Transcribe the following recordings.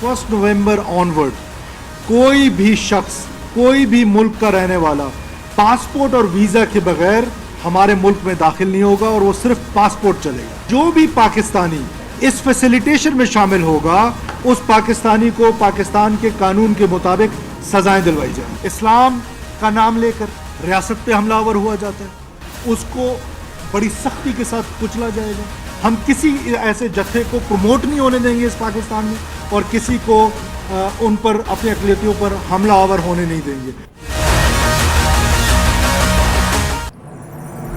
1 नवंबर onward कोई भी शख्स, कोई भी मुल्क का रहने वाला पासपोर्ट और वीजा के बगैर हमारे मुल्क में दाखिल नहीं होगा और वो सिर्फ पासपोर्ट चलेगा। जो भी पाकिस्तानी इस फैसिलिटेशन में शामिल होगा उस पाकिस्तानी को पाकिस्तान के कानून के मुताबिक सजाएं दिलवाई जाए। इस्लाम का नाम लेकर रियासत पे हमलावर हुआ जाता है, उसको बड़ी सख्ती के साथ कुचला जाएगा। हम किसी ऐसे जत्थे को प्रमोट नहीं होने देंगे इस पाकिस्तान में और किसी को उन पर अपनी अक़लियतों पर हमलावर होने नहीं देंगे।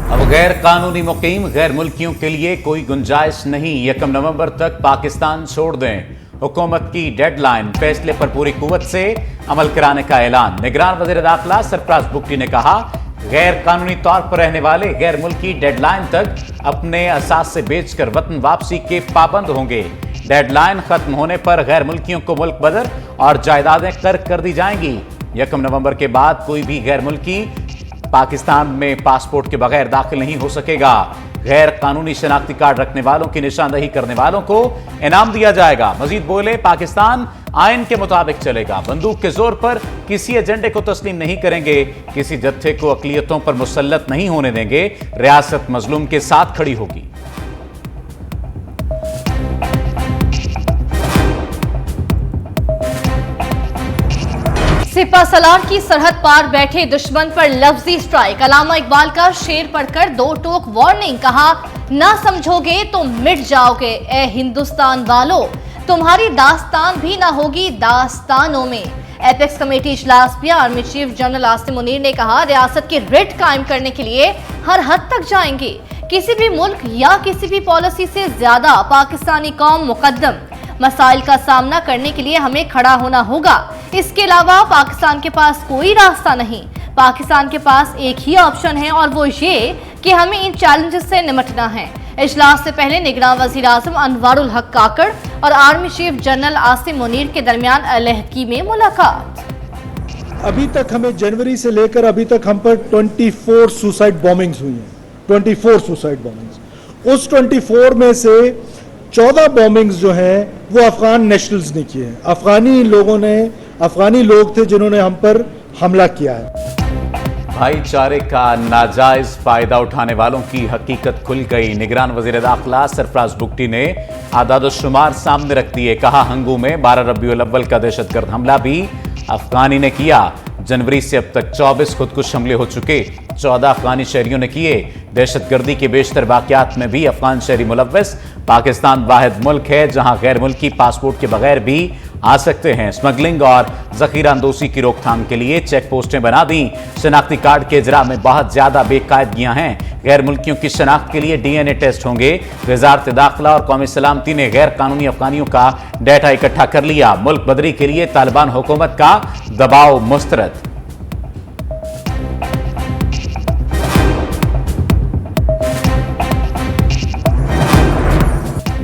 अब गैर कानूनी मुकीम गैर मुल्कियों के लिए कोई गुंजाइश नहीं। 1 नवंबर तक पाकिस्तान छोड़ दें, हुकूमत की डेडलाइन। फैसले पर पूरी कुव्वत से अमल कराने का ऐलान। निगरान वज़ीर दाखिला सरफराज बुगटी ने कहा, गैर कानूनी तौर पर रहने वाले गैर मुल्की डेडलाइन तक अपने असास से बेचकर वतन वापसी के पाबंद होंगे। डेडलाइन खत्म होने पर गैर मुल्कियों को मुल्क बदर और जायदादें कर्क कर दी जाएंगी। 1 नवंबर के बाद कोई भी गैर मुल्की पाकिस्तान में पासपोर्ट के बगैर दाखिल नहीं हो सकेगा। गैर कानूनी शनाख्ती कार्ड रखने वालों की निशानदही करने वालों को इनाम दिया जाएगा। मजीद बोले, पाकिस्तान आइन के मुताबिक चलेगा, बंदूक के जोर पर किसी एजेंडे को तस्लीम नहीं करेंगे, किसी जत्थे को अक़लियतों पर मुसल्लत नहीं होने देंगे। रियासत मजलूम के साथ खड़ी होगी। सिपा सलार की सरहद पार बैठे दुश्मन पर लफ्जी स्ट्राइक। अल्लामा इकबाल का शेर पढ़कर 2 टोक वार्निंग। कहा, ना समझोगे तो मिट जाओगे ए हिंदुस्तान वालों, तुम्हारी दास्तान भी ना होगी दास्तानों में। एपेक्स कमेटी इजलास में army chief general Asim Munir ने कहा, रियासत की रिट कायम करने के लिए हर हद तक जाएंगे। किसी भी मुल्क या किसी भी पॉलिसी से ज्यादा पाकिस्तानी कौम मुकद्दम। मसाइल का सामना करने के लिए हमें खड़ा होना होगा। इसके अलावा पाकिस्तान के पास कोई रास्ता नहीं। पाकिस्तान के पास एक ही ऑप्शन है और वो ये कि हमें इन चैलेंजेस से निपटना है। इजलास से पहले निगरान वज़ीर आज़म अनवारुल हक काकड़ और army chief general Asim Munir के दरमियान अलहदगी में मुलाकात। अभी तक हमें जनवरी से लेकर अभी तक हम पर 24 सुसाइड बॉम्बिंग्स हुई हैं। 24 सुसाइड बॉम्बिंग्स। उस 24 में से 14 बॉम्बिंग्स जो हैं वो अफगान नेशनल्स ने किए हैं। अफगानी लोग थे जिन्होंने हम पर हमला किया है। भाईचारे का नाजायज फायदा उठाने वालों की हकीकत खुल गई। निगरान वज़ीर दाखिला सरफराज बुगटी ने आदाद-ओ-शुमार सामने रख दिए। कहा, हंगू में 12 रबीउल अव्वल का दहशतगर्द हमला भी अफगानी ने किया। जनवरी से अब तक 24 खुदकुश हमले हो चुके, 14 अफगानी शहरियों ने किए। दहशतगर्दी के बेशतर वाक़यात में भी अफगान शहरी मुलव्वस। पाकिस्तान वाहिद मुल्क है जहां गैर मुल्की पासपोर्ट के बगैर भी आ सकते हैं। स्मगलिंग और ज़ख़ीरा अंदोज़ी की रोकथाम के लिए चेक पोस्टें बना दी। शनाख्ती कार्ड के इजरा में बहुत ज़्यादा बेकायदगियाँ हैं। गैर मुल्कियों की शनाख्त के लिए DNA टेस्ट होंगे। वज़ारत दाखिला और कौमी सलामती ने गैर कानूनी अफगानियों का डाटा इकट्ठा कर लिया। मुल्क बदरी के लिए तालिबान हुकूमत का दबाव मुस्तरद।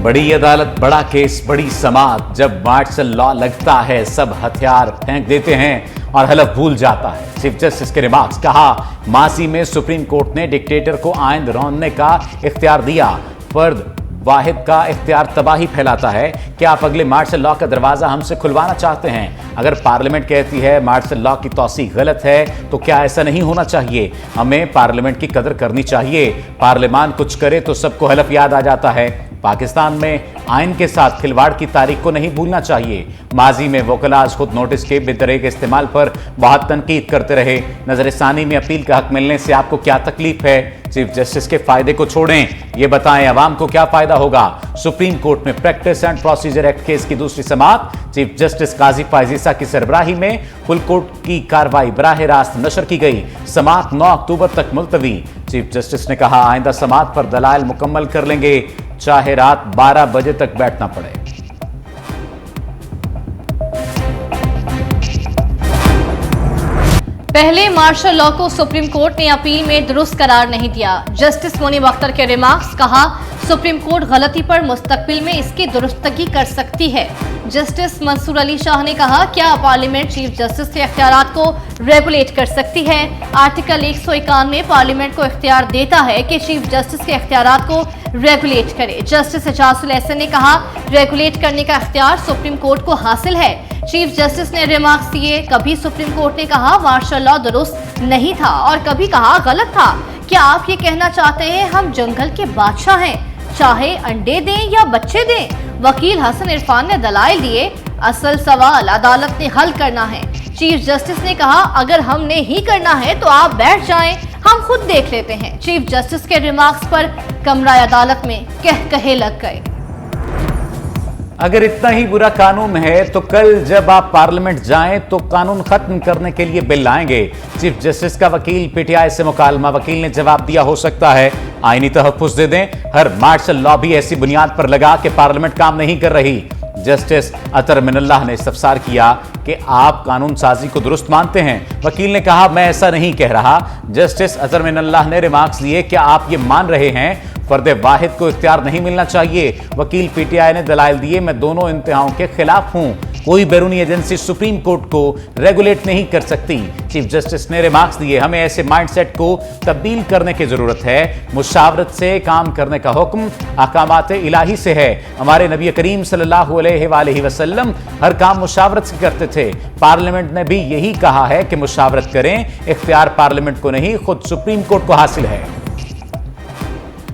बड़ी अदालत, बड़ा केस, बड़ी समाअत। जब मार्शल लॉ लगता है सब हथियार फेंक देते हैं और हलफ भूल जाता है। चीफ जस्टिस के रिमार्क्स। कहा, माजी में सुप्रीम कोर्ट ने डिक्टेटर को आइंद रौंदने का इख्तियार दिया। फर्द वाहिद का इख्तियार तबाही फैलाता है। क्या आप अगले मार्शल लॉ का दरवाजा हमसे खुलवाना चाहते हैं? अगर पार्लियामेंट कहती है मार्शल लॉ की तौसीह गलत है तो क्या ऐसा नहीं होना चाहिए? हमें पार्लियामेंट की कदर करनी चाहिए। पार्लियामान कुछ करे तो सबको हलफ याद आ जाता है। पाकिस्तान में आइन के साथ खिलवाड़ की तारीख को नहीं भूलना चाहिए। माजी में वकलाज खुद नोटिस के बेतरके इस्तेमाल पर बहुत तनकीद करते रहे। नजरसानी में अपील का हक मिलने से आपको क्या तकलीफ है? चीफ जस्टिस के फायदे को छोड़ें, ये बताएं अवाम को क्या फायदा होगा। सुप्रीम कोर्ट में practice and procedure act case की दूसरी समाअत। चीफ जस्टिस काजी फायजीसा की सरबराही में फुल कोर्ट की कार्रवाई बराह रास्त नशर की गई। समाअत 9 अक्टूबर तक मुलतवी। चीफ जस्टिस ने कहा, आइंदा समाअत पर दलाइल मुकम्मल कर लेंगे, चाहे रात 12 बजे तक बैठना पड़े। पहले मार्शल लॉ को सुप्रीम कोर्ट ने अपील में दुरुस्त करार नहीं दिया। जस्टिस मुनीब अख्तर के रिमार्क्स। कहा, सुप्रीम कोर्ट गलती पर मुस्तकबिल में इसकी दुरुस्तगी कर सकती है। जस्टिस मंसूर अली शाह ने कहा, क्या पार्लियामेंट चीफ जस्टिस के इख्तियारात को रेगुलेट कर सकती है? आर्टिकल 191 पार्लियामेंट को इख्तियार देता है कि चीफ जस्टिस के इख्तियारात को रेगुलेट करे। जस्टिस एजाजुल एहसन ने कहा, रेगुलेट करने का इख्तियार सुप्रीम कोर्ट को हासिल है। चीफ जस्टिस ने रिमार्क्स दिए, कभी सुप्रीम कोर्ट ने कहा मार्शल लॉ दुरुस्त नहीं था और कभी कहा गलत था। क्या आप ये कहना चाहते हैं हम जंगल के बादशाह हैं, चाहे अंडे दें या बच्चे दें? वकील हसन इरफान ने दलाइल दिए, असल सवाल अदालत ने हल करना है। चीफ जस्टिस ने कहा, अगर हमने ही करना है तो आप बैठ जाएं, हम खुद देख लेते हैं। चीफ जस्टिस के रिमार्क्स पर कमरा अदालत में कहे लग गए। अगर इतना ही बुरा कानून है तो कल जब आप पार्लियामेंट जाएं तो कानून खत्म करने के लिए बिल लाएंगे। चीफ जस्टिस का वकील पीटीआई से मुकालमा। वकील ने जवाब दिया, हो सकता है आईनी तहफ्फुज़ दे दें, हर मार्शल लॉ भी ऐसी बुनियाद पर लगा कि पार्लियामेंट काम नहीं कर रही। जस्टिस अतर मिनल्लाह ने इस्तफसार किया कि आप कानून साजी को दुरुस्त मानते हैं। वकील ने कहा, मैं ऐसा नहीं कह रहा। जस्टिस अतर मिनल्लाह ने रिमार्क्स दिए, क्या आप ये मान रहे हैं फर्द वाहिद को इख्तियार नहीं मिलना चाहिए? वकील पीटीआई ने दलाइल दिए, मैं दोनों इंतहाओं के खिलाफ हूं। कोई बैरूनी एजेंसी सुप्रीम कोर्ट को रेगुलेट नहीं कर सकती। चीफ जस्टिस ने रिमार्क्स दिए, हमें ऐसे माइंडसेट को तब्दील करने की जरूरत है। मुशावरत से काम करने का हुक्म अहकामात इलाही से है। हमारे नबी करीम सल्लल्लाहु अलैहि वसल्लम हर काम मुशावरत से करते थे। पार्लियामेंट ने भी यही कहा है कि मुशावरत करें। इख्तियार पार्लियामेंट को नहीं, खुद सुप्रीम कोर्ट को हासिल है।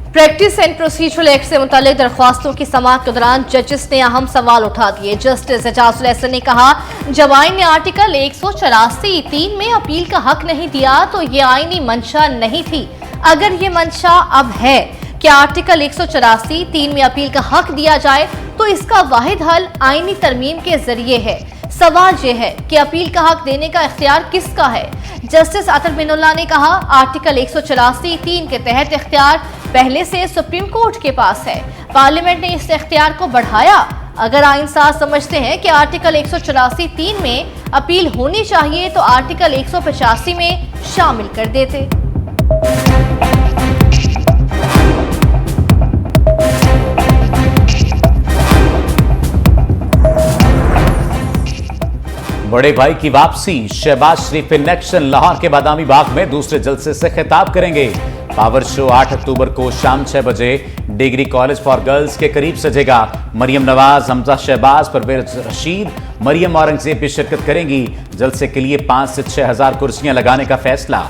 प्रैक्टिस एंड प्रोसीजरल एक्ट से मुताल्लिक दरख्वास्तों की समाअत के दौरान जजेस ने अहम सवाल उठा दिए। जस्टिस एजाजुल एहसन ने कहा, जब आइन ने आर्टिकल 184(3) में अपील का हक नहीं दिया तो ये आईनी मंशा नहीं थी। अगर ये मंशा अब है कि आर्टिकल 184(3) में अपील का हक दिया जाए तो इसका वाहिद हल आईनी तरमीम के जरिए है। सवाल यह है कि अपील का हक देने का इख्तियार किसका है? जस्टिस अतर मिनल्लाह ने कहा, आर्टिकल 184(3) के तहत इख्तियार पहले से सुप्रीम कोर्ट के पास है। पार्लियामेंट ने इस इख्तियार को बढ़ाया। अगर आइनसाज समझते हैं कि आर्टिकल 184(3) में अपील होनी चाहिए तो आर्टिकल 185 में शामिल कर देते। बड़े भाई की वापसी। शहबाज शरीफ इलेक्शन लाहौर के बादामी बाग में दूसरे जलसे से खिताब करेंगे। पावर शो 8 अक्टूबर को शाम 6 बजे डिग्री कॉलेज फॉर गर्ल्स के करीब सजेगा। मरियम नवाज, हमजा शहबाज, परवेज रशीद, मरियम औरंगजेब भी शिरकत करेंगी। जलसे के लिए 5 से 6 हजार कुर्सियां लगाने का फैसला।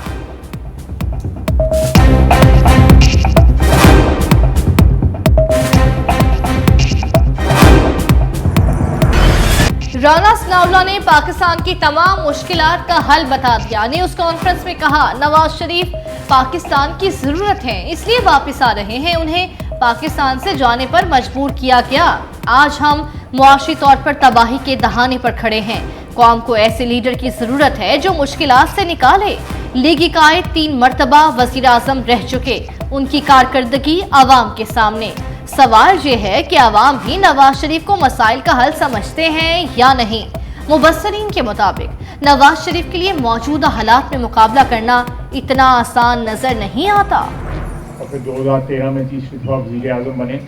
राना सनाउल्लाह ने पाकिस्तान की तमाम मुश्किलात का हल बता दिया। न्यूज कॉन्फ्रेंस में कहा, नवाज शरीफ पाकिस्तान की जरूरत है, इसलिए वापस आ रहे हैं। उन्हें पाकिस्तान से जाने पर मजबूर किया गया। आज हम मुआशी तौर पर तबाही के दहाने पर खड़े हैं। कौम को ऐसे लीडर की जरूरत है जो मुश्किलात से निकाले। लीगी कायद 3 मरतबा वजीर आजम रह चुके, उनकी कारकर्दगी आवाम के सामने। सवाल ये है कि आवाम भी नवाज शरीफ को मसाइल का हल समझते हैं या नहीं। मुबस्सरीन के मुताबिक नवाज शरीफ के लिए मौजूदा हालात में मुकाबला करना इतना आसान नजर नहीं आता। और फिर 2013 में 30वीं दफा वज़ीर आज़म बने।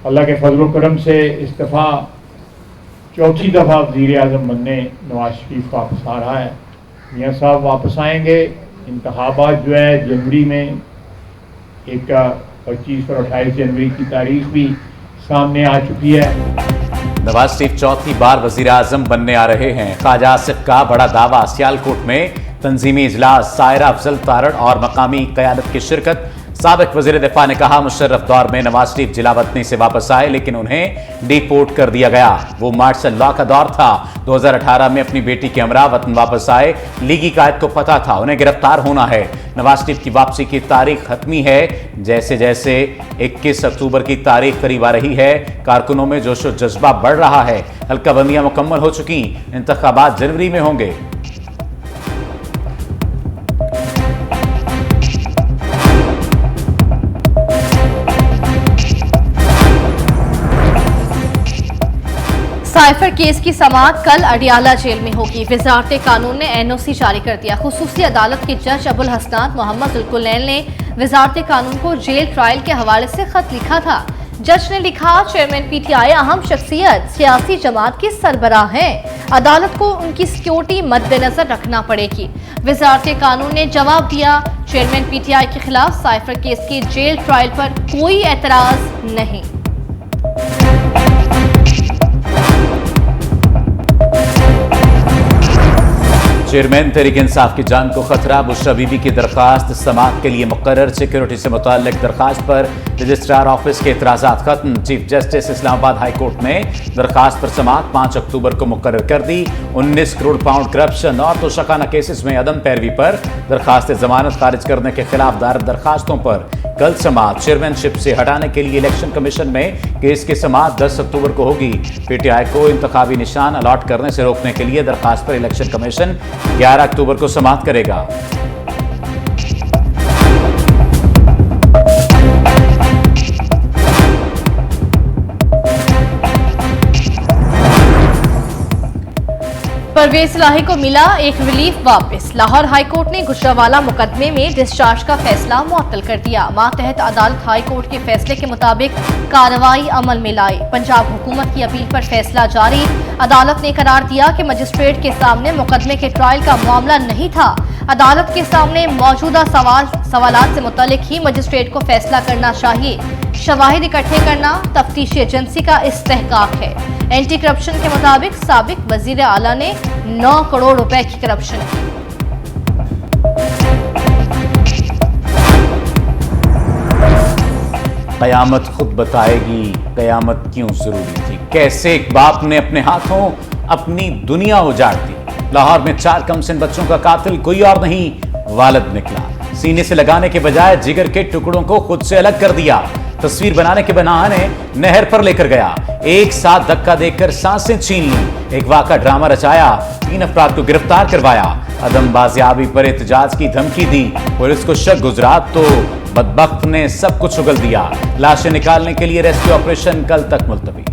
अल्लाह के फजल करम से इस दफ़ा 4थी दफ़ा वज़ीर आज़म बनने नवाज शरीफ वापस आ रहा है। मियाँ साहब वापस आएंगे। इंतखाबात जो है जनवरी में, एक 25 और 28 जनवरी की तारीख भी सामने आ चुकी है। नवाज शरीफ 4थी बार वजीर आजम बनने आ रहे हैं। ख्वाजा आसिफ का बड़ा दावा। सियालकोट में तंजीमी इजलास, सायरा अफजल तारड़ और मकामी क़यादत की शिरकत। साबिक वजीर दिफा ने कहा, मुशर्रफ दौर में नवाज शरीफ जिला वतनी से वापस आए लेकिन उन्हें डिपोर्ट कर दिया गया। वो मार्शल लॉ का दौर था। 2018 में अपनी बेटी के हमरा वतन वापस आए। लीगी कायद को पता था उन्हें गिरफ्तार होना है। नवाज शरीफ की वापसी की तारीख हतमी है। जैसे जैसे 21 अक्टूबर की तारीख करीब आ रही है, कारकुनों में जोशो जज्बा बढ़ रहा है। हल्का बंदियां मुकम्मल हो चुकी। इंतखाबात जनवरी में होंगे। साइफर केस की समाअत कल अडियाला जेल में होगी। वजारत कानून ने एनओसी जारी कर दिया। खुसूसी अदालत के जज अबुल हसनात मोहम्मद जुल्कुलनैन ने वजारत कानून को जेल ट्रायल के हवाले से खत लिखा था। जज ने लिखा, चेयरमैन पीटीआई अहम शख्सियत सियासी जमात के सरबराह हैं। अदालत को उनकी सिक्योरिटी मद्देनजर रखना पड़ेगी। वजारत कानून ने जवाब दिया, चेयरमैन पीटीआई के खिलाफ साइफर केस के जेल ट्रायल पर कोई एतराज नहीं। चेयरमैन तहरीक इंसाफ की जान को खतरा, बुशरा बीबी की दरखास्त समाअत के लिए मुकर्रर। सिक्योरिटी से मुताल्लिक दरखास्त पर रजिस्ट्रार ऑफिस के एतराज़ात खत्म। Chief justice Islamabad high court ने दरखास्त पर समाअत 5 अक्टूबर को मुकर्रर कर दी। 19 करोड़ पाउंड करप्शन और तोशाखाना केसेस में अदम पैरवी पर दरखास्त जमानत खारिज करने के खिलाफ दायर दरखास्तों पर कल समाअत। चेयरमैनशिप से हटाने के लिए इलेक्शन कमीशन में केस की समाअत 10 अक्टूबर को होगी। पीटीआई को इंतखाबी निशान अलॉट करने से रोकने के लिए दरखास्त पर इलेक्शन कमीशन 11 अक्टूबर को समाअत करेगा। परवेज इलाही को मिला एक रिलीफ वापस। लाहौर हाईकोर्ट ने गुजरावाला मुकदमे में डिस्चार्ज का फैसला मुअत्तल कर दिया। मातहत अदालत हाईकोर्ट के फैसले के मुताबिक कार्रवाई अमल में लाई। पंजाब हुकूमत की अपील पर फैसला जारी। अदालत ने करार दिया कि मजिस्ट्रेट के सामने मुकदमे के ट्रायल का मामला नहीं था। अदालत के सामने मौजूदा सवालात से मुतालिक ही मजिस्ट्रेट को फैसला करना चाहिए। शवाहिद इकट्ठे करना तफ्तीशी एजेंसी का इस्तेहकाक है। एंटी करप्शन के मुताबिक साबिक वजीर आला ने 9 करोड़ रुपए की करप्शन की। कयामत खुद बताएगी कयामत क्यों जरूरी थी। कैसे एक बाप ने अपने हाथों अपनी दुनिया उजाड़ दी। लाहौर में 4 कमसिन बच्चों का कातिल कोई और नहीं, वालिद निकला। सीने से लगाने के बजाय जिगर के टुकड़ों को खुद से अलग कर दिया। तस्वीर बनाने के बहाने नहर पर लेकर गया। एक साथ धक्का देकर सांसें छीन ली। एक वाक़ा ड्रामा रचाया। 3 अफराद को गिरफ्तार करवाया। अदम बाजियाबी पर एहतजाज की धमकी दी। पुलिस को शक गुजरा तो बदबख्त ने सब कुछ उगल दिया। लाशें निकालने के लिए रेस्क्यू ऑपरेशन कल तक मुलतवी।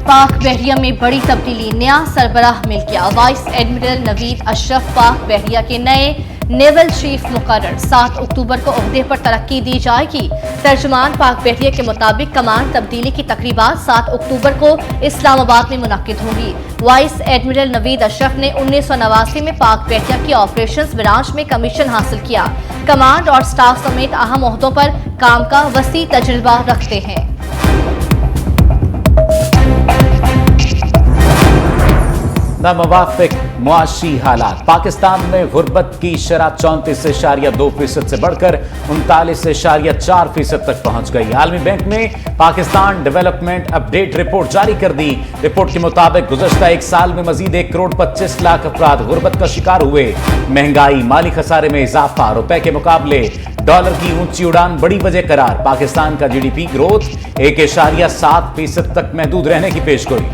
पाक बहरिया में बड़ी तब्दीली। नया सरबराह मिल गया। वाइस एडमिरल नवीद अशरफ पाक बहरिया के नए नेवल चीफ मुकर्रर। 7 अक्टूबर को ओहदे पर तरक्की दी जाएगी। तर्जुमान पाक बहरिया के मुताबिक कमान तब्दीली की तकरीबात 7 अक्टूबर को इस्लामाबाद में मुनक्किद होंगी। वाइस एडमिरल नवीद अशरफ ने 1989 में पाक बहरिया की ऑपरेशंस ब्रांच में कमीशन हासिल किया। कमांड और स्टाफ समेत अहम ओहदों पर काम का वसी तजुर्बा रखते हैं। नामुवाफिक मुआशी हालात। पाकिस्तान में गुर्बत की शरह 34.2% से बढ़कर 39.4% तक पहुंच गई। आलमी बैंक ने पाकिस्तान डेवलपमेंट अपडेट रिपोर्ट जारी कर दी। रिपोर्ट के मुताबिक गुज़श्ता एक साल में मजीद 1 करोड़ 25 लाख अफराद गुर्बत का शिकार हुए। महंगाई, माली खसारे में इजाफा, रुपए के मुकाबले डॉलर की ऊंची उड़ान बड़ी वजह करार। पाकिस्तान का GDP ग्रोथ 1.7% तक महदूद रहने की पेशगोई।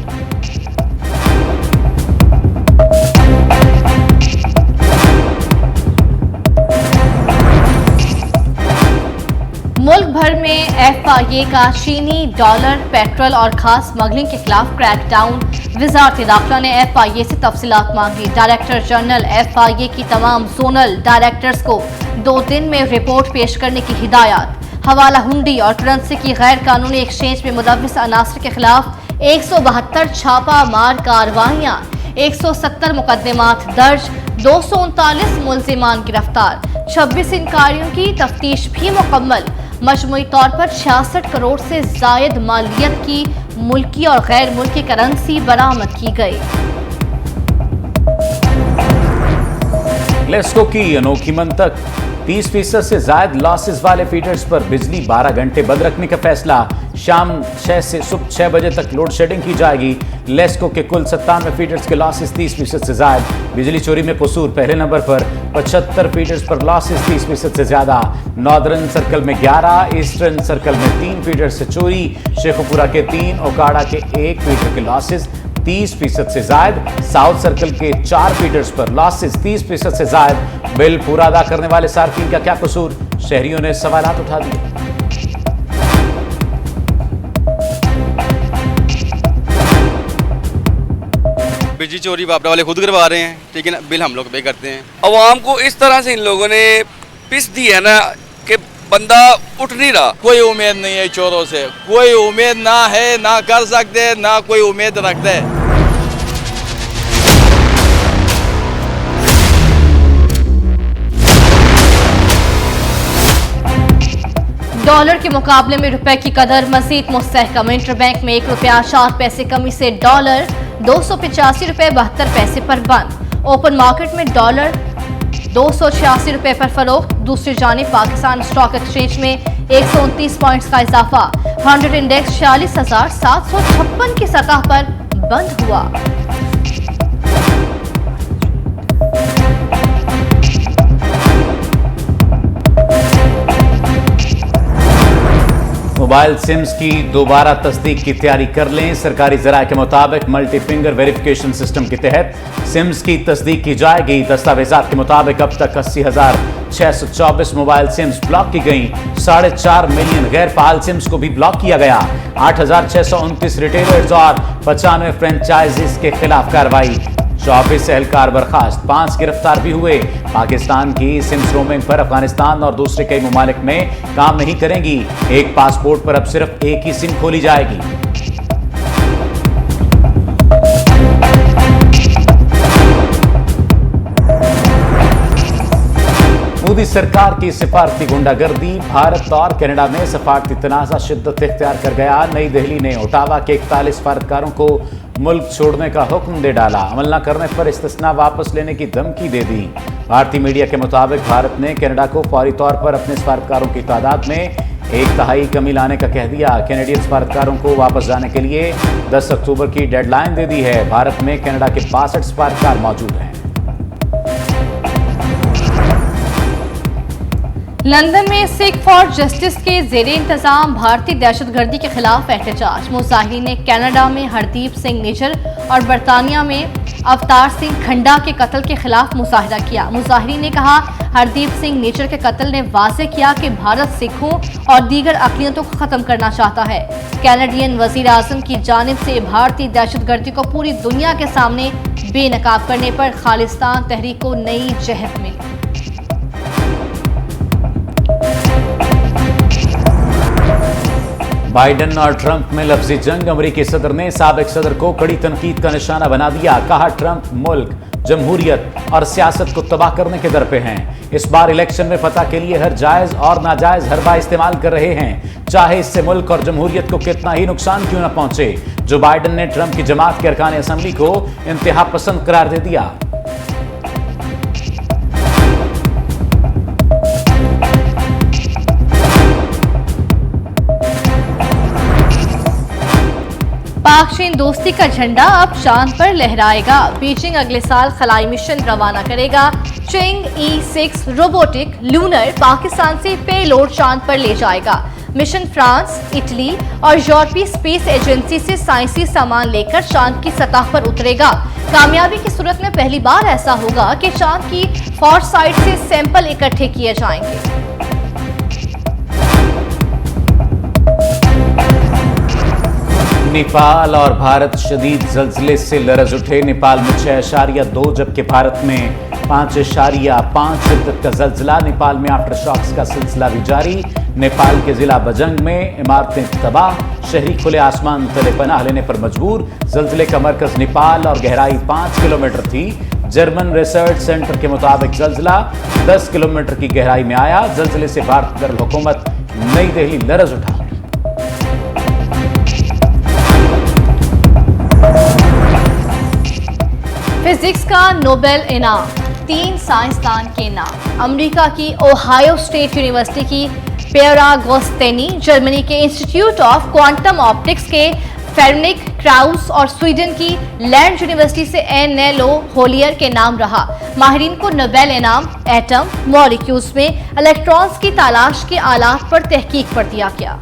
मुल्क भर में FIA का चीनी डॉलर, पेट्रोल और खास स्मगलिंग के खिलाफ क्रैकडाउन। वजारत दाखिला ने FIA से तफसीलात मांगी। डायरेक्टर जनरल FIA की तमाम जोनल डायरेक्टर्स को 2 दिन में रिपोर्ट पेश करने की हिदायत। हवाला हुंडी और करेंसी की गैर कानूनी एक्सचेंज में मुलव्विस अनासर के खिलाफ 172 छापा मार कार्रवाइयां। 170 मुकदमात दर्ज। 239 मुल्जिमान गिरफ्तार। 26 इंकारियों की तफ्तीश भी मुकम्मल। मजमूई तौर पर 66 करोड़ से जायद मालियत की मुल्की और गैर मुल्की करेंसी बरामद की गई। लेस्को की अनोखी मंतक। 30% से जायद लॉसेस वाले फीडर्स पर बिजली 12 घंटे बंद रखने का फैसला। शाम 6 से सुबह 6 बजे तक लोड शेडिंग की जाएगी। लेस्को के कुल 97 फीडर्स के लॉसेस 30% से ज्यादा। बिजली चोरी में कसूर पहले नंबर पर। 75 फीडर्स पर लॉसेस 30% से ज्यादा। नॉर्दर्न सर्कल में 11, ईस्टर्न सर्कल में 3 फीडर से चोरी। शेखुपुरा के 3, ओकाड़ा के 1 फीडर के लॉसेस 30% से ज्यादा। साउथ सर्कल के 4 फीडर्स पर लॉसेस 30% से ज्यादा। बिल पूरा अदा करने वाले सार्फिन का क्या कसूर? शहरियों ने सवालात उठा दिए। बिजली चोरी बाबरा वाले खुद करवा रहे हैं, ठीक है ना, बिल हम लोग पे करते हैं। अवाम को इस तरह से इन लोगों ने पिस दी है ना कि बंदा उठ नहीं रहा। कोई उम्मीद नहीं है चोरों से, कोई उम्मीद ना है, ना कर सकते, ना कोई उम्मीद रखते हैं। डॉलर के मुकाबले में रुपए की कदर मजीद मुस्तहकम। इंटरबैंक में 1 रुपया 4 पैसे कमी से डॉलर 285 रुपए 72 पैसे पर बंद। ओपन मार्केट में डॉलर 286 रुपए पर फरोख्त। दूसरी जानिब पाकिस्तान स्टॉक एक्सचेंज में 129 पॉइंट्स का इजाफा। 100 इंडेक्स 46,756 की सतह पर बंद हुआ। मोबाइल सिम्स की दोबारा तस्दीक की तैयारी कर लें। सरकारी जराये के मुताबिक मल्टी फिंगर वेरिफिकेशन सिस्टम के तहत सिम्स की तस्दीक की जाएगी। दस्तावेजात के मुताबिक अब तक 80,624 मोबाइल सिम्स ब्लॉक की गई। 4.5 मिलियन गैर फाल सिम्स को भी ब्लॉक किया गया। 8,629 रिटेलर्स और 95 फ्रेंचाइजीज के खिलाफ कार्रवाई। 24 एहलकार बर्खास्त, 5 गिरफ्तार भी हुए। पाकिस्तान की सिम्स रोमिंग पर अफगानिस्तान और दूसरे कई ममालिक में काम नहीं करेंगी। एक पासपोर्ट पर अब सिर्फ एक ही सिम खोली जाएगी। मोदी सरकार की सिफारती गुंडागर्दी। भारत और कनाडा में सफारती तनाज़ा शिद्दत इख्तियार कर गया। नई दिल्ली ने ओटावा के 41 सफारतकारों को मुल्क छोड़ने का हुक्म दे डाला। अमल न करने पर इस्तिस्ना वापस लेने की धमकी दे दी। भारतीय मीडिया के मुताबिक भारत ने कनाडा को फौरी तौर पर अपने सफारतकारों की तादाद में 1/3 कमी लाने का कह दिया। कैनेडियन सफारतकारों को वापस जाने के लिए 10 अक्टूबर की डेडलाइन दे दी है। भारत में कनाडा के 62 सफारतकार मौजूद हैं। लंदन में सिख फॉर जस्टिस के जेर इंतजाम भारतीय दहशतगर्दी के खिलाफ एहतजाज। मुजाहिरीन ने कनाडा में हरदीप सिंह निज्जर और बरतानिया में अवतार सिंह खंडा के कत्ल के खिलाफ मुजाहिरा किया। मुजाहिरीन ने कहा, हरदीप सिंह निज्जर के कत्ल ने वाज़े किया कि भारत सिखों और दीगर अक़लियतों को ख़त्म करना चाहता है। कैनेडियन वज़ीर आज़म की जानिब से भारतीय दहशतगर्दी को पूरी दुनिया के सामने बेनकाब करने पर खालिस्तान तहरीक को नई जहत मिली। बाइडेन और ट्रंप में लफ्जी जंग। अमेरिकी सदर ने साबिक सदर को कड़ी तनकीद का निशाना बना दिया। कहा, ट्रंप मुल्क, जमहूरियत और सियासत को तबाह करने के दर पे हैं। इस बार इलेक्शन में फतह के लिए हर जायज और नाजायज हरबा इस्तेमाल कर रहे हैं, चाहे इससे मुल्क और जमहूरियत को कितना ही नुकसान क्यों न पहुंचे। जो बाइडेन ने ट्रंप की जमात के अरकान असम्बली को इंतहा पसंद करार दे दिया। पाक चीन दोस्ती का झंडा अब चांद पर लहराएगा। बीजिंग अगले साल खलाई मिशन रवाना करेगा। चिंग E6 रोबोटिक लूनर पाकिस्तान से पेलोड चांद पर ले जाएगा। मिशन फ्रांस, इटली और यूरोपीय स्पेस एजेंसी से साइंसी सामान लेकर चांद की सतह पर उतरेगा। कामयाबी की सूरत में पहली बार ऐसा होगा कि चांद की फॉर साइड से सैंपल इकट्ठे किए जाएंगे। नेपाल और भारत शदीद जल्जले से लरज उठे। नेपाल में 6.2 जबकि भारत में 5.5 शिद्दत का जल्जला। नेपाल में आफ्टर शॉक्स का सिलसिला भी जारी। नेपाल के जिला बजंग में इमारतें तबाह, शहरी खुले आसमान तले पनाह लेने पर मजबूर। जल्जले का मरकज नेपाल और गहराई 5 किलोमीटर थी। जर्मन रिसर्च सेंटर के मुताबिक जल्जला 10 किलोमीटर की गहराई में आया। जल्जले से भारत दारुल-हुकूमत नई दिल्ली लरज उठा। फिजिक्स का नोबेल इनाम 3 साइंसदान के नाम। अमेरिका की ओहायो स्टेट यूनिवर्सिटी की पेरा गोस्तेनी, जर्मनी के इंस्टीट्यूट ऑफ क्वांटम ऑप्टिक्स के फेरनिक क्राउस और स्वीडन की लैंड यूनिवर्सिटी से NLO होलियर के नाम रहा। माहिरीन को नोबेल इनाम एटम मॉलिक्यूल्स में इलेक्ट्रॉन्स की तलाश के आलात पर तहकीक पर दिया गया।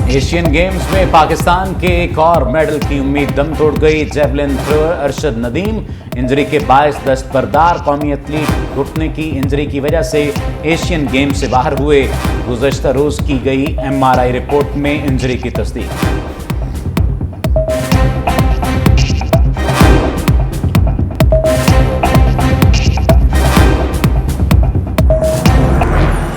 एशियन गेम्स में पाकिस्तान के एक और मेडल की उम्मीद दम तोड़ गई। Javelin thrower Arshad Nadeem injury के बायस दस्तबरदार। कौमी एथलीट घुटने की इंजरी की वजह से एशियन गेम्स से बाहर हुए। गुज़श्ता रोज की गई MRI रिपोर्ट में इंजरी की तस्दीक।